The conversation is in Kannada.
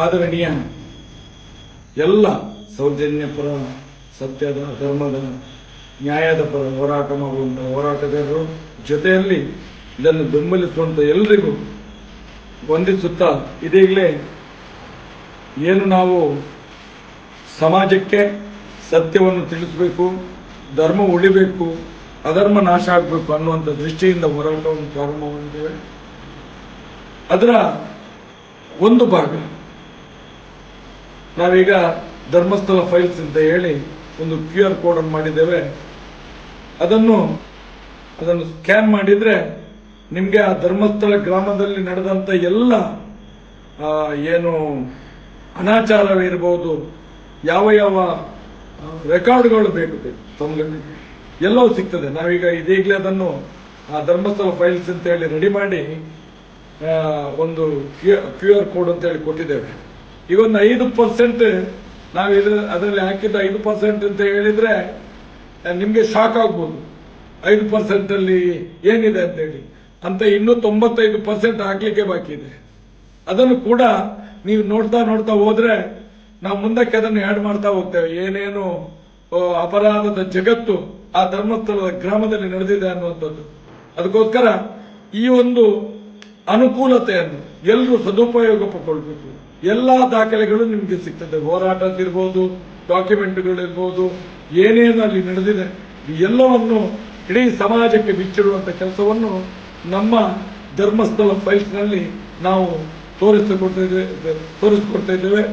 ಆದರಣೀಯ ಎಲ್ಲ ಸೌಜನ್ಯ ಪರ, ಸತ್ಯದ, ಧರ್ಮದ, ನ್ಯಾಯದ ಪರ ಹೋರಾಟ ಮಾಡುವಂಥ ಹೋರಾಟಗಾರರು ಜೊತೆಯಲ್ಲಿ ಇದನ್ನು ಬೆಂಬಲಿಸುವಂಥ ಎಲ್ಲರಿಗೂ ವಂದಿಸುತ್ತಾ, ಇದೀಗಲೇ ಏನು ನಾವು ಸಮಾಜಕ್ಕೆ ಸತ್ಯವನ್ನು ತಿಳಿಸಬೇಕು, ಧರ್ಮ ಉಳಿಬೇಕು, ಅಧರ್ಮ ನಾಶ ಆಗಬೇಕು ಅನ್ನುವಂಥ ದೃಷ್ಟಿಯಿಂದ ಹೋರಾಟವನ್ನು ಪ್ರಾರಂಭ ಮಾಡಿದ್ದೇವೆ. ಅದರ ಒಂದು ಭಾಗ ನಾವೀಗ ಧರ್ಮಸ್ಥಳ ಫೈಲ್ಸ್ ಅಂತ ಹೇಳಿ ಒಂದು QR ಕೋಡ್ ಅನ್ನು ಮಾಡಿದ್ದೇವೆ. ಅದನ್ನು ಸ್ಕ್ಯಾನ್ ಮಾಡಿದ್ರೆ ನಿಮಗೆ ಆ ಧರ್ಮಸ್ಥಳ ಗ್ರಾಮದಲ್ಲಿ ನಡೆದಂಥ ಎಲ್ಲ ಏನು ಅನಾಚಾರವಿರ್ಬೋದು, ಯಾವ ಯಾವ ರೆಕಾರ್ಡ್ಗಳು ಬೇಕು ತಮಗೆ ಎಲ್ಲವೂ ಸಿಗ್ತದೆ. ನಾವೀಗ ಇದೀಗಲೇ ಅದನ್ನು ಆ ಧರ್ಮಸ್ಥಳ ಫೈಲ್ಸ್ ಅಂತ ಹೇಳಿ ರೆಡಿ ಮಾಡಿ ಒಂದು QR ಕೋಡ್ ಅಂತ ಹೇಳಿ ಕೊಟ್ಟಿದ್ದೇವೆ. ಈಗ ಒಂದು 5% ನಾವು ಅದರಲ್ಲಿ ಹಾಕಿದ್ದ 5% ಅಂತ ಹೇಳಿದ್ರೆ ನಿಮಗೆ ಶಾಕ್ ಆಗ್ಬೋದು. 5% ಅಲ್ಲಿ ಏನಿದೆ ಅಂತ ಹೇಳಿ ಅಂತ ಇನ್ನೂ 95% ಹಾಕ್ಲಿಕ್ಕೆ ಬಾಕಿ ಇದೆ. ಅದನ್ನು ಕೂಡ ನೀವು ನೋಡ್ತಾ ಹೋದ್ರೆ ನಾವು ಮುಂದಕ್ಕೆ ಅದನ್ನು ಆ್ಯಡ್ ಮಾಡ್ತಾ ಹೋಗ್ತೇವೆ. ಏನೇನು ಅಪರಾಧದ ಜಗತ್ತು ಆ ಧರ್ಮಸ್ಥಳದ ಗ್ರಾಮದಲ್ಲಿ ನಡೆದಿದೆ ಅನ್ನುವಂಥದ್ದು. ಅದಕ್ಕೋಸ್ಕರ ಈ ಒಂದು ಅನುಕೂಲತೆಯನ್ನು ಎಲ್ಲರೂ ಸದುಪಯೋಗ ಪಡ್ಕೊಳ್ಬೇಕು. ಎಲ್ಲಾ ದಾಖಲೆಗಳು ನಿಮಗೆ ಸಿಗ್ತದೆ. ಹೋರಾಟದಿರ್ಬೋದು, ಡಾಕ್ಯುಮೆಂಟ್ಗಳಿರ್ಬೋದು, ಏನೇನು ಅಲ್ಲಿ ನಡೆದಿದೆ ಎಲ್ಲವನ್ನು ಇಡೀ ಸಮಾಜಕ್ಕೆ ಬಿಚ್ಚಿಡುವಂಥ ಕೆಲಸವನ್ನು ನಮ್ಮ ಧರ್ಮಸ್ಥಳ ಫೈಲ್ಸ್ನಲ್ಲಿ ನಾವು ತೋರಿಸಿಕೊಡ್ತಾ ಇದ್ದೇವೆ.